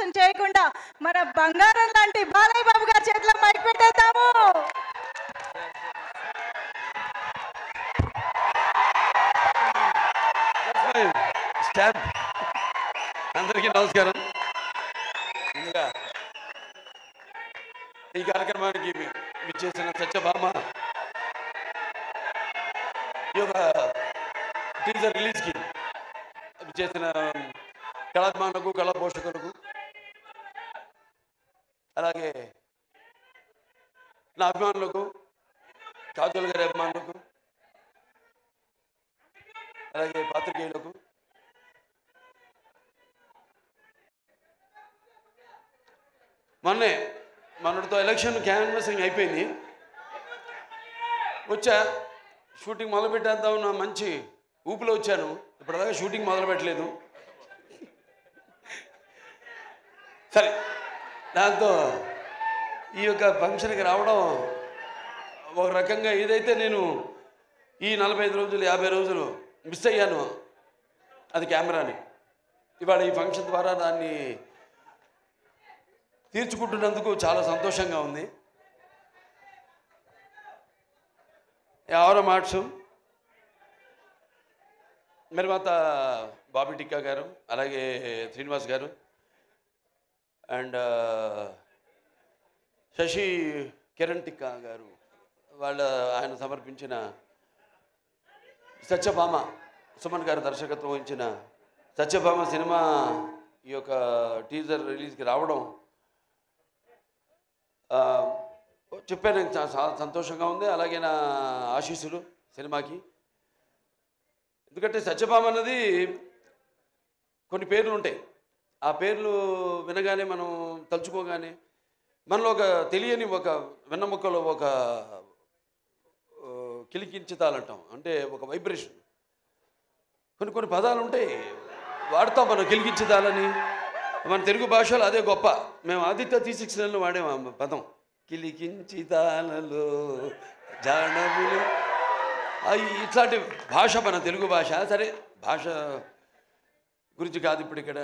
ఆలస్యం చేయకుండా మన బంగారం లాంటి బాలయ్య బాబు గారి చేతిలో మైక్ పెట్టేద్దాము. అందరికీ నమస్కారం. ముందుగా ఈ కార్యక్రమానికి విచ్చేసిన సత్యభామ ఈ యొక్క టీజర్ రిలీజ్కి విచ్చేసిన కళాభిమానులకు కళా పోషకులకు అలాగే నా అభిమానులకు కాజోల్ గారి అభిమానులకు అలాగే పాత్రికేయులకు మొన్నటితో ఎలక్షన్ క్యాన్వాసింగ్ అయిపోయింది. వచ్చా షూటింగ్ మొదలు పెట్టేద్దాం నా మంచి ఊపిలో వచ్చాను. ఇప్పటిదాకా షూటింగ్ మొదలు పెట్టలేదు. సరే, దాంతో ఈ యొక్క ఫంక్షన్కి రావడం ఒక రకంగా ఏదైతే నేను ఈ 45 రోజులు 50 రోజులు మిస్ అయ్యాను అది కెమెరాని, ఇవాళ ఈ ఫంక్షన్ ద్వారా దాన్ని తీర్చుకుంటున్నందుకు చాలా సంతోషంగా ఉంది. ఎవరో మాట్స్ నిర్మాత బాబీ టిక్కా గారు, అలాగే శ్రీనివాస్ గారు అండ్ శశి కిరణ్ టిక్కా గారు ఆయన సమర్పించిన సత్యభామ, సుమన్ గారు దర్శకత్వం వహించిన సత్యభామ సినిమా ఈ యొక్క టీజర్ రిలీజ్కి రావడం చెప్పాను, చాలా సంతోషంగా ఉంది. అలాగే నా ఆశీస్సులు సినిమాకి. ఎందుకంటే సత్యభామ అన్నది కొన్ని పేర్లు ఉంటాయి. ఆ పేర్లు వినగానే మనం తలుచుకోగానే మనలో ఒక తెలియని ఒక వెన్నముక్కలో ఒక కిలికించుతాలంటాం, అంటే ఒక వైబ్రేషన్. కొన్ని పదాలు ఉంటాయి వాడతాం మనం, కిలికించుతాలని. మన తెలుగు భాషలో అదే గొప్ప. మేము ఆదిత్య 369లో వాడేము ఆ పదం, కిలికించితాలలో జానవులు. ఇట్లాంటి భాష మన తెలుగు భాష. సరే, భాష గురించి కాదు ఇప్పుడు ఇక్కడ.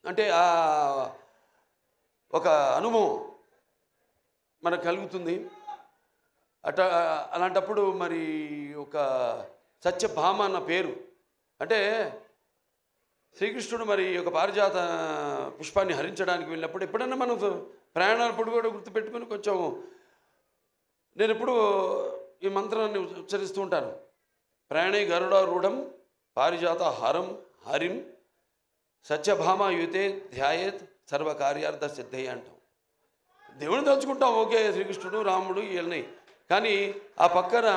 అంటే ఒక అనుభవం మనకు కలుగుతుంది. అలాంటప్పుడు మరి ఒక సత్యభామ అన్న పేరు అంటే శ్రీకృష్ణుడు మరి ఒక పారిజాత పుష్పాన్ని హరించడానికి వెళ్ళినప్పుడు ఎప్పుడన్నా మనం ప్రయాణాలప్పుడు కూడా గుర్తుపెట్టుకొని కొంచెం నేను ఎప్పుడు ఈ మంత్రాన్ని ఉచ్చరిస్తూ ఉంటాను. ప్రయాణే గరుడారూఢం పారిజాత హరం హరిం సత్యభామ యుతే ధ్యాయేత్ సర్వకార్యార్థ సిద్ధయ్య అంటాం. దేవుని తలుచుకుంటాం, ఓకే, శ్రీకృష్ణుడు రాముడు వీళ్ళని. కానీ ఆ పక్కన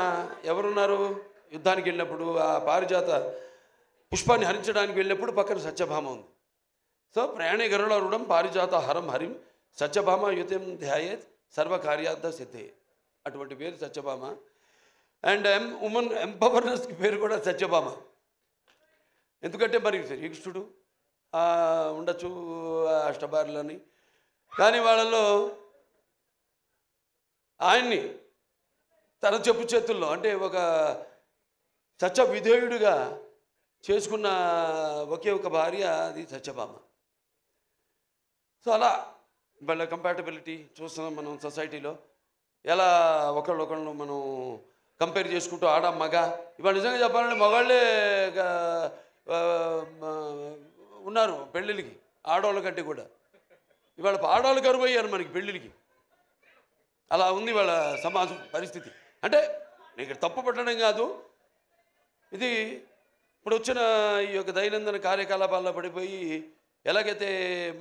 ఎవరున్నారు? యుద్ధానికి వెళ్ళినప్పుడు ఆ పారిజాత పుష్పాన్ని హరించడానికి వెళ్ళినప్పుడు పక్కన సత్యభామ ఉంది. సో ప్రయాణే గరుడారూఢం పారిజాత హరం హరిం సత్యభామ యుతం ధ్యాయేత్ సర్వకార్యార్థ సిద్ధే. అటువంటి పేరు సత్యభామ. అండ్ ఉమెన్ ఎంపవర్నెస్కి పేరు కూడా సత్యభామ. ఎందుకంటే మరి శ్రీకృష్ణుడు ఉండొచ్చు అష్టభార్యలని, కానీ వాళ్ళలో ఆయన్ని తన చెప్పు చేతుల్లో అంటే ఒక సత్య విధేయుడిగా చేసుకున్న ఒకే ఒక భార్య అది సత్యభామ. సో అలా వాళ్ళ కంపాటబిలిటీ చూస్తున్నాం మనం సొసైటీలో. ఎలా ఒకళ్ళొకళ్ళు మనం కంపేర్ చేసుకుంటూ ఆడ మగ. ఇవాళ నిజంగా చెప్పాలంటే మగాళ్ళే ఉన్నారు పెళ్ళిళ్ళకి ఆడవాళ్ళ కంటే కూడా. ఇవాళ ఆడవాళ్ళు కరువు అయ్యారు మనకి పెళ్ళిళ్ళకి. అలా ఉంది వాళ్ళ సమాజం పరిస్థితి. అంటే నేను తప్పు పట్టడం కాదు, ఇది ఇప్పుడు వచ్చిన ఈ యొక్క దైనందిన కార్యకలాపాల్లో పడిపోయి ఎలాగైతే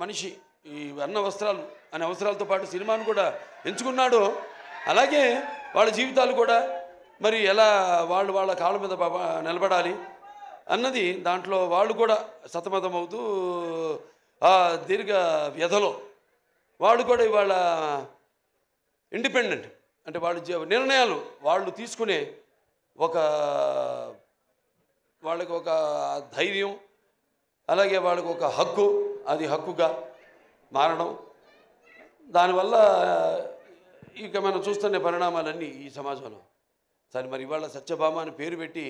మనిషి ఈ అన్న వస్త్రాలు అనే అవసరాలతో పాటు సినిమాను కూడా ఎంచుకున్నాడో అలాగే వాళ్ళ జీవితాలు కూడా మరి ఎలా వాళ్ళ కాళ్ళ మీద నిలబడాలి అన్నది దాంట్లో వాళ్ళు కూడా సతమతమవుతూ ఆ దీర్ఘ వ్యధలో వాళ్ళు కూడా ఇవాళ ఇండిపెండెంట్ అంటే వాళ్ళ నిర్ణయాలు వాళ్ళు తీసుకునే వాళ్ళకి ఒక ధైర్యం, అలాగే వాళ్ళకి ఒక హక్కు, అది హక్కుగా మారడం. దానివల్ల ఇక మనం చూస్తున్న పరిణామాలన్నీ ఈ సమాజంలో. సరే, మరి ఇవాళ సత్యభామ అని పేరు పెట్టి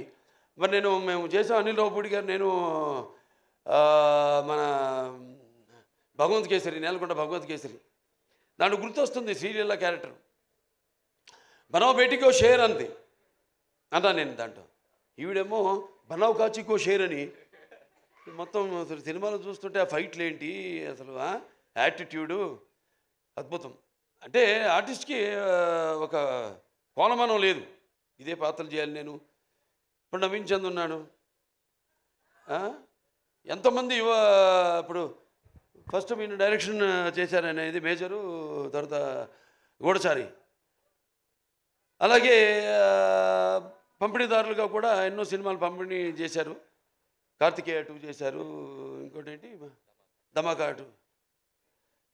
మరి మేము చేసాం. అనిల్ రావుపూడి గారు, నేను మన భగవంత్ కేసరి, నేలకొండ భగవంత్ కేసరి. దాంట్లో గుర్తొస్తుంది సీరియల్లో క్యారెక్టర్, బనావ్ బేటీకో షేర్ అంది అన్నా నేను దాంట్లో. ఈవిడేమో బనావ్ కాచికో షేర్ అని. మొత్తం అసలు సినిమాలో చూస్తుంటే ఆ ఫైట్లు ఏంటి అసలు, యాటిట్యూడు అద్భుతం. అంటే ఆర్టిస్ట్కి ఒక కోలమానం లేదు, ఇదే పాత్రలు చేయాలి నేను. ఇప్పుడు నవీన్ చంద్ ఉన్నాడు, ఎంతోమంది ఇప్పుడు ఫస్ట్ మీరు డైరెక్షన్ చేశారనేది మేజరు, తర్వాత గూఢచారి. అలాగే పంపిణీదారులుగా కూడా ఎన్నో సినిమాలు పంపిణీ చేశారు. కార్తికేయ 2 చేశారు, ఇంకోటి ఏంటి ధమాకా 2,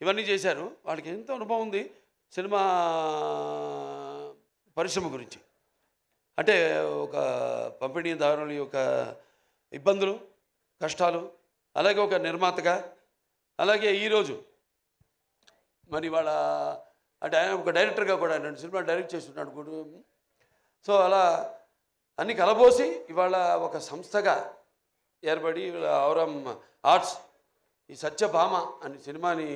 ఇవన్నీ చేశారు. వాళ్ళకి ఎంతో అనుభవం ఉంది సినిమా పరిశ్రమ గురించి. అంటే ఒక పంపిణీదారుల యొక్క ఇబ్బందులు, కష్టాలు, అలాగే ఒక నిర్మాతగా, అలాగే ఈరోజు మరి వాళ్ళ అంటే ఆయన ఒక డైరెక్టర్గా కూడా 2 సినిమాలు డైరెక్ట్ చేస్తున్నాడు కూడా. సో అలా అన్ని కలబోసి ఇవాళ ఒక సంస్థగా ఏర్పడి ఔరం ఆర్ట్స్ ఈ సత్యభామ అనే సినిమాని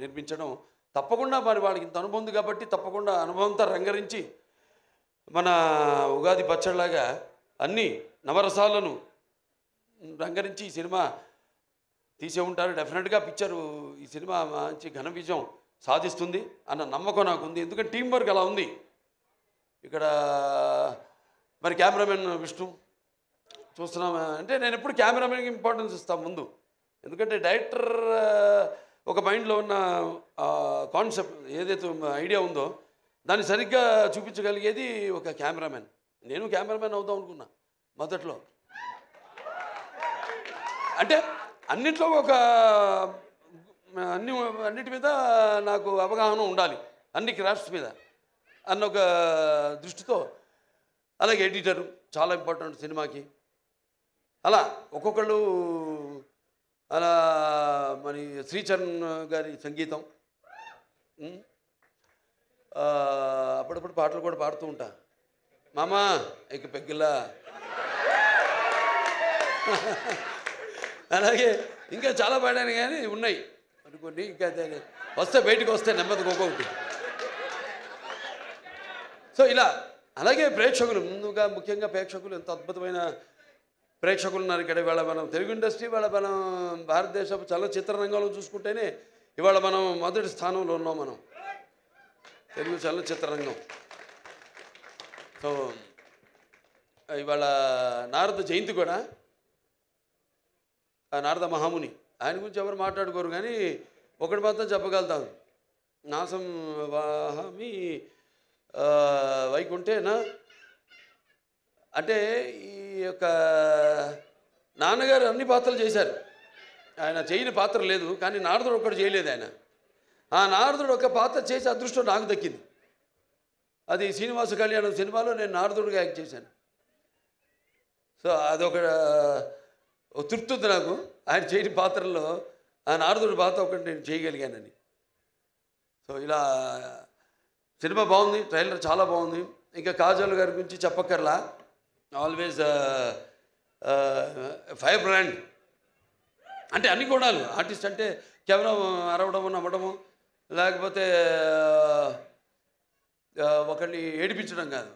నిర్మించడం తప్పకుండా మరి వాళ్ళకి ఇంత అనుభవం ఉంది కాబట్టి తప్పకుండా అనుభవంతో రంగరించి మన ఉగాది పచ్చడిలాగా అన్ని నవరసాలను రంగరించి ఈ సినిమా తీసే ఉంటారు. డెఫినెట్గా పిక్చరు ఈ సినిమా మంచి ఘన విజయం సాధిస్తుంది అన్న నమ్మకం నాకు ఉంది. ఎందుకంటే టీం వర్క్ అలా ఉంది. ఇక్కడ మరి కెమెరామెన్ విష్ణు చూస్తున్నాం అంటే నేను ఎప్పుడు కెమెరామెన్కి ఇంపార్టెన్స్ ఇస్తాను ముందు. ఎందుకంటే డైరెక్టర్ ఒక మైండ్లో ఉన్న కాన్సెప్ట్ ఏదైతే ఐడియా ఉందో దాన్ని సరిగ్గా చూపించగలిగేది ఒక కెమెరామెన్. నేను కెమెరామెన్ అవుదాం అనుకున్నా మొదట్లో. అంటే అన్నిట్లో ఒక అన్నిటి మీద నాకు అవగాహన ఉండాలి, అన్ని క్రాఫ్ట్స్ మీద అన్న ఒక దృష్టితో. అలాగే ఎడిటరు చాలా ఇంపార్టెంట్ సినిమాకి. అలా ఒక్కొక్కళ్ళు అలా మరి శ్రీచరణ్ గారి సంగీతం, అప్పుడప్పుడు పాటలు కూడా పాడుతూ ఉంటా. మామా ఇక పెగ్గిలా అలాగే ఇంకా చాలా పాడాను కానీ ఉన్నాయి అనుకోండి. ఇంకా వస్తే బయటకు వస్తే నెమ్మదిగా ఒక్కొక్కటి. సో ఇలా అలాగే ప్రేక్షకులు ముందుగా ముఖ్యంగా ప్రేక్షకులు ఎంత అద్భుతమైన ప్రేక్షకులు ఉన్నారు ఇక్కడ. ఇవాళ మనం తెలుగు ఇండస్ట్రీ, ఇవాళ మనం భారతదేశ చలనచిత్ర రంగంలో చూసుకుంటేనే ఇవాళ మనం మొదటి స్థానంలో ఉన్నాం మనం తెలుగు చలనచిత్ర రంగం. సో ఇవాళ నారద జయంతి కూడా, ఆ నారద మహాముని ఆయన గురించి ఎవరు మాట్లాడుకోరు కానీ ఒకటి మాత్రం చెప్పగలుగుతాను, నాసం వాహమి వైకుంఠేనా. అంటే ఈ యొక్క నాన్నగారు అన్ని పాత్రలు చేశారు, ఆయన చేయని పాత్ర లేదు. కానీ నారదుడు ఒక్కడు చేయలేదు ఆయన. ఆ నారదుడు ఒక పాత్ర చేసే అదృష్టం నాకు దక్కింది. అది శ్రీనివాస కళ్యాణం సినిమాలో నేను నారదుడిగా యాక్ట్ చేశాను. సో అదొక తృప్తి ఉంది నాకు. ఆయన చేయని పాత్రల్లో ఆ నారదుడి పాత్ర ఒకటి నేను చేయగలిగానని. సో ఇలా సినిమా బాగుంది, ట్రైలర్ చాలా బాగుంది. ఇంకా కాజల్ గారి గురించి చెప్పక్కర్లా, ఆల్వేస్ ఫైర్ బ్రాండ్. అంటే అన్ని గుణాలు. ఆర్టిస్ట్ అంటే కేవలం అరవడము, నవ్వడము, లేకపోతే ఒకరిని ఏడిపించడం కాదు.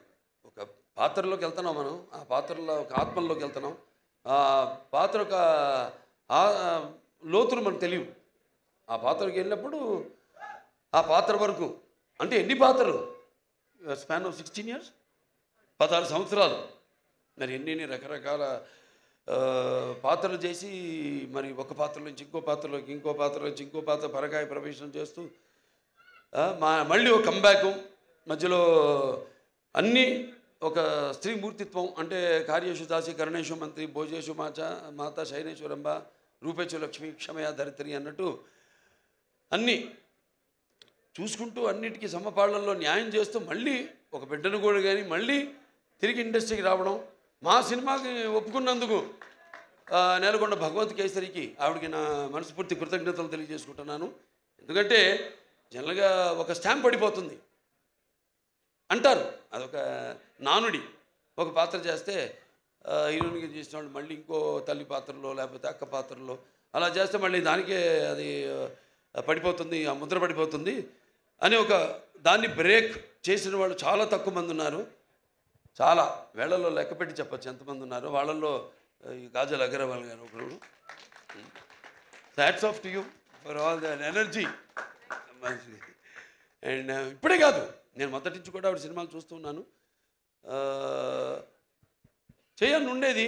ఒక పాత్రలోకి వెళ్తున్నాం మనం, ఆ పాత్రలో ఒక ఆత్మల్లోకి వెళ్తున్నాం. ఆ పాత్ర ఒక లోతులు మనకు తెలియవు. ఆ పాత్రకి వెళ్ళినప్పుడు ఆ పాత్ర వరకు అంటే ఎన్ని పాత్రలు, స్పాన్ ఆఫ్ 16 years, 16 సంవత్సరాలు. మరి ఎన్ని రకరకాల పాత్రలు చేసి మరి ఒక పాత్ర నుంచి ఇంకో పాత్రలోకి, ఇంకో పాత్ర నుంచి ఇంకో పాత్ర పరకాయ ప్రవేశం చేస్తూ మళ్ళీ ఒక కంబ్యాక్ మధ్యలో అన్నీ ఒక స్త్రీ మూర్తిత్వం. అంటే కార్యేషు దాసి కరుణేషు మంత్రి భోజేషు మాత శైనేశ్వరంబ రూపేచు లక్ష్మి క్షమయా ధరిత్రి అన్నట్టు అన్నీ చూసుకుంటూ అన్నిటికీ సమపాళ్లలో న్యాయం చేస్తూ మళ్ళీ ఒక బిడ్డను కూడా కానీ మళ్ళీ తిరిగి ఇండస్ట్రీకి రావడం. మా సినిమాకి ఒప్పుకున్నందుకు నేలకొండ భగవంత్ కేసరికి ఆవిడకి నా మనస్ఫూర్తి కృతజ్ఞతలు తెలియజేసుకుంటున్నాను. ఎందుకంటే జనరల్గా ఒక స్టాంప్ పడిపోతుంది అంటారు, అదొక నానుడి. ఒక పాత్ర చేస్తే హీరోయిన్గా చేసిన వాళ్ళు మళ్ళీ ఇంకో తల్లి పాత్రలో లేకపోతే అక్క పాత్రలో అలా చేస్తే మళ్ళీ దానికే అది పడిపోతుంది, ఆ ముద్ర పడిపోతుంది అని ఒక దాన్ని బ్రేక్ చేసిన వాళ్ళు చాలా తక్కువ మంది ఉన్నారు. చాలా వేళల్లో లెక్క పెట్టి చెప్పచ్చు ఎంతమంది ఉన్నారు. వాళ్ళల్లో ఈ కాజల్ అగర్వాల్ గారు ఒకరు. Hats off to you for all the energy. And ఇప్పుడే కాదు, నేను మొదటి నుంచి కూడా ఆవిడ సినిమాలు చూస్తూ ఉన్నాను. చేయాలని ఉండేది,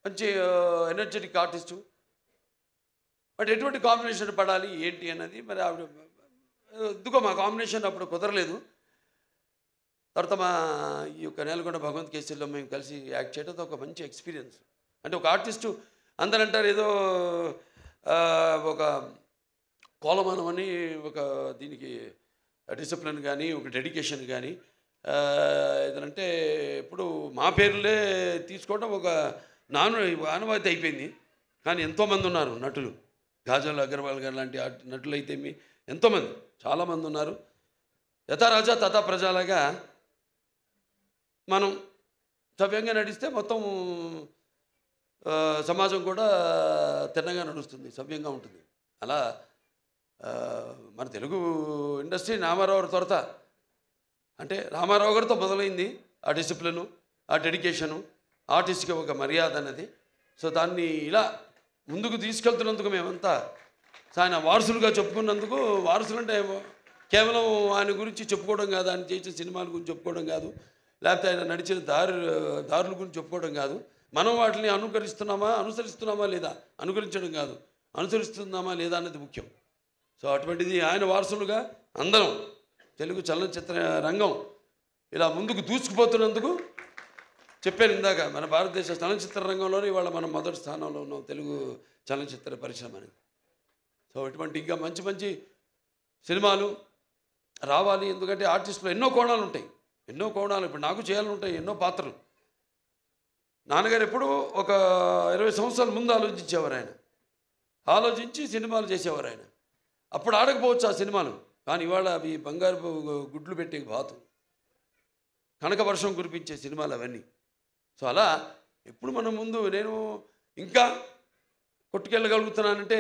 మంచి ఎనర్జెటిక్ ఆర్టిస్టు. బట్ ఎటువంటి కాంబినేషన్ పడాలి ఏంటి అన్నది మరి ఆవిడ ఎందుకో మా కాంబినేషన్ అప్పుడు కుదరలేదు. తర్వాత మా ఈ యొక్క నేలకొండ భగవంత్ కేసరిలో మేము కలిసి యాక్ట్ చేయడం ఒక మంచి ఎక్స్పీరియన్స్. అంటే ఒక ఆర్టిస్టు అందరూ అంటారు ఏదో ఒక కోలమానం అని, ఒక దీనికి డిసిప్లిన్ కానీ ఒక డెడికేషన్ కానీ ఏదంటే ఇప్పుడు మా పేర్లే తీసుకోవడం ఒక ఆనవాయితీ అయిపోయింది. కానీ ఎంతోమంది ఉన్నారు నటులు, కాజల్ అగర్వాల్ గారు లాంటి నటులు అయితే ఎంతోమంది చాలామంది ఉన్నారు. యథా రాజా తథా ప్రజలాగా మనం సవ్యంగా నడిస్తే మొత్తం సమాజం కూడా తిన్నగా నడుస్తుంది, సవ్యంగా ఉంటుంది. అలా మన తెలుగు ఇండస్ట్రీ రామారావు త్వరత అంటే రామారావు గారితో మొదలైంది ఆ డిసిప్లిను, ఆ డెడికేషను, ఆర్టిస్ట్కి ఒక మర్యాద అనేది. సో దాన్ని ఇలా ముందుకు తీసుకెళ్తున్నందుకు మేమంతా ఆయన వారసులుగా చెప్పుకున్నందుకు, వారసులు అంటే కేవలం ఆయన గురించి చెప్పుకోవడం కాదు, ఆయన చేసిన సినిమాల గురించి చెప్పుకోవడం కాదు, లేకపోతే ఆయన నడిచిన దారుల గురించి చెప్పుకోవడం కాదు. మనం వాటిని అనుసరిస్తున్నామా లేదా, అనుకరించడం కాదు, అనుసరిస్తున్నామా లేదా అన్నది ముఖ్యం. సో అటువంటిది ఆయన వారసులుగా అందరం తెలుగు చలనచిత్ర రంగం ఇలా ముందుకు దూసుకుపోతున్నందుకు చెప్పాను ఇందాక, మన భారతదేశ చలనచిత్ర రంగంలోనే ఇవాళ మనం మొదటి స్థానంలో ఉన్నాం, తెలుగు చలనచిత్ర పరిశ్రమ అనేది. సో ఇటువంటి ఇంకా మంచి మంచి సినిమాలు రావాలి. ఎందుకంటే ఆర్టిస్టులో ఎన్నో కోణాలు ఉంటాయి, ఎన్నో కోణాలు. ఇప్పుడు నాకు చేయాలని ఉంటాయి ఎన్నో పాత్రలు. నాన్నగారు ఎప్పుడు ఒక 20 సంవత్సరాల ముందు ఆలోచించేవారు. ఆయన ఆలోచించి సినిమాలు చేసేవారు. ఆయన అప్పుడు ఆడకపోవచ్చు ఆ సినిమాలు, కానీ ఇవాళ అవి బంగారు గుడ్లు పెట్టే బాతు, కనక వర్షం కురిపించే సినిమాలు అవన్నీ. సో అలా ఎప్పుడు మనం ముందు నేను ఇంకా కొట్టుకెళ్ళగలుగుతున్నానంటే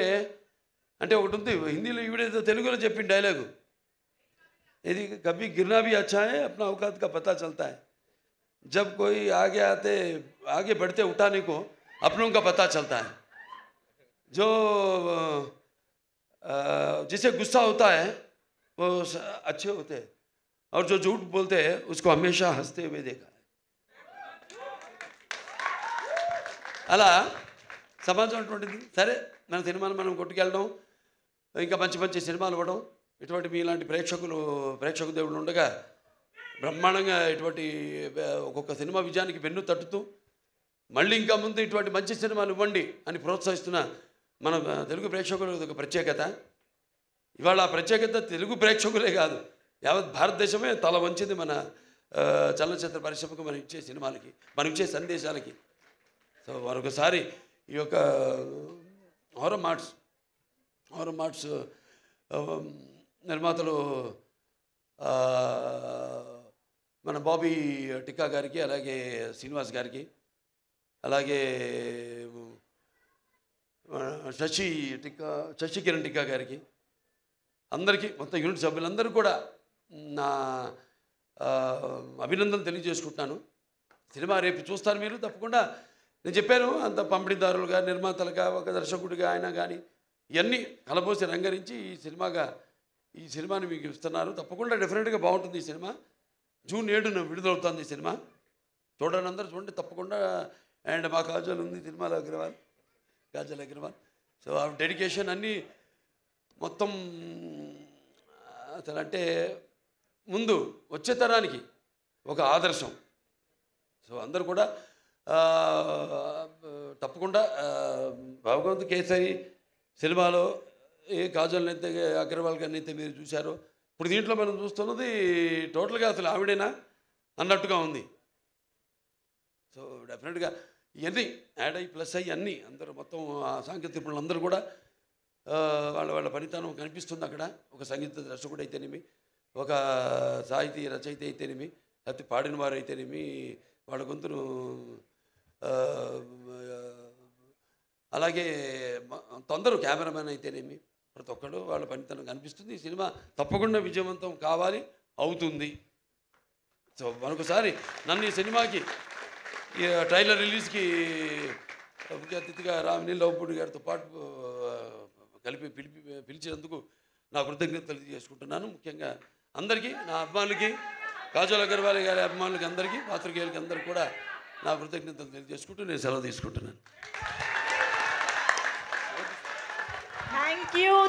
అంటే ఒకటి ఉంది హిందీలో, ఈవిడేదో తెలుగులో చెప్పిన డైలాగు, ఇది కభీ గిర్నా భీ అచ్చా హై అప్నా औकात का पता चलता है, जब कोई आगे बढ़ते उठाने को अपनों का पता चलता है, जो जिसे गुस्सा होता है वो अच्छे होते हैं और जो झूठ बोलते हैं उसको हमेशा हंसते हुए देखा है. అలా సమాజం అటువంటిది. సరే మన సినిమాలు మనం కొట్టుకెళ్ళడం, ఇంకా మంచి మంచి సినిమాలు ఇవ్వడం, ఇటువంటి మీలాంటి ప్రేక్షక దేవుళ్ళు ఉండగా బ్రహ్మాండంగా ఇటువంటి ఒక్కొక్క సినిమా విజయానికి వెన్ను తట్టుతూ మళ్ళీ ఇంకా ముందు ఇటువంటి మంచి సినిమాలు ఇవ్వండి అని ప్రోత్సహిస్తున్న మన తెలుగు ప్రేక్షకులు ఒక ప్రత్యేకత. ఇవాళ ఆ ప్రత్యేకత తెలుగు ప్రేక్షకులే కాదు, యావత్ భారతదేశమే తల వంచింది మన చలనచిత్ర పరిశ్రమకు, మనం ఇచ్చే సినిమాలకి, మనం ఇచ్చే సందేశాలకి. సో మరొకసారి ఈ యొక్క ఔరం మార్ట్స్ నిర్మాతలు మన బాబీ టిక్కా గారికి, అలాగే శ్రీనివాస్ గారికి, అలాగే శశి కిరణ్ టిక్కా గారికి, అందరికీ మొత్తం యూనిట్ సభ్యులందరూ కూడా నా అభినందనలు తెలియజేసుకుంటున్నాను. సినిమా రేపు చూస్తారు మీరు తప్పకుండా. నేను చెప్పాను అంత పంపిణీదారులుగా, నిర్మాతలుగా, ఒక దర్శకుడిగా ఆయన కానీ ఇవన్నీ కలబోసి రంగరించి ఈ సినిమాని మీకు ఇస్తున్నారు. తప్పకుండా డెఫినెట్గా బాగుంటుంది ఈ సినిమా. జూన్ 7న విడుదలవుతుంది ఈ సినిమా. చూడండి, అందరూ చూడండి తప్పకుండా. అండ్ మా కాజల్ ఉంది సినిమాలో, కాజల్ అగర్వాల్. సో ఆ డెడికేషన్ అన్నీ మొత్తం అసలు అంటే ముందు వచ్చే తరానికి ఒక ఆదర్శం. సో అందరూ కూడా తప్పకుండా భగవంత్ కేసరి సినిమాలో ఏ కాజల్ అయితే అగర్వాల్ గారిని అయితే మీరు చూశారో, ఇప్పుడు దీంట్లో మనం చూస్తున్నది టోటల్గా అసలు ఆవిడేనా అన్నట్టుగా ఉంది. సో డెఫినెట్గా ఇవన్నీ యాడ్ అయ్యి ప్లస్ అయ్యి అన్నీ అందరూ మొత్తం సాంకేతిక నిపుణులు అందరూ కూడా వాళ్ళ పనితనం కనిపిస్తుంది అక్కడ. ఒక సంగీత దర్శకుడు అయితేనేమి, ఒక సాహితీ రచయిత అయితేనేమి, లేకపోతే పాడిన వారు అయితేనేమి, వాళ్ళ గొంతును అలాగే అందరూ కెమెరామెన్ అయితేనేమి ప్రతి ఒక్కరు వాళ్ళ పనితనం కనిపిస్తుంది. ఈ సినిమా తప్పకుండా విజయవంతం కావాలి, అవుతుంది. సో మరొకసారి నన్ను ఈ సినిమాకి ఈ ట్రైలర్ రిలీజ్కి ముఖ్య అతిథిగా రామిని లవపూడి గారితో పాటు కలిపి పిలిచినందుకు నా కృతజ్ఞతలు తెలియజేసుకుంటున్నాను. ముఖ్యంగా అందరికీ, నా అభిమానులకి, కాజల్ అగర్వాల్ గారి అభిమానులకి అందరికీ, పాత్రికేయులకి అందరికీ కూడా నా కృతజ్ఞతలు తెలియజేసుకుంటూ నేను సెలవు తీసుకుంటున్నాను.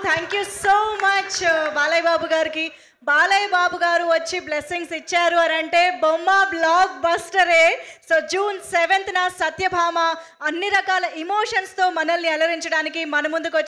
Thank you so much Balayya Babu గారికి. బాలయ్య బాబు గారు వచ్చి బ్లెస్సింగ్స్ ఇచ్చారు అని అంటే బొమ్మ బ్లాక్ బస్టరే. సో June 7th సత్యభామ అన్ని రకాల ఇమోషన్స్తో మనల్ని అలరించడానికి మన ముందుకు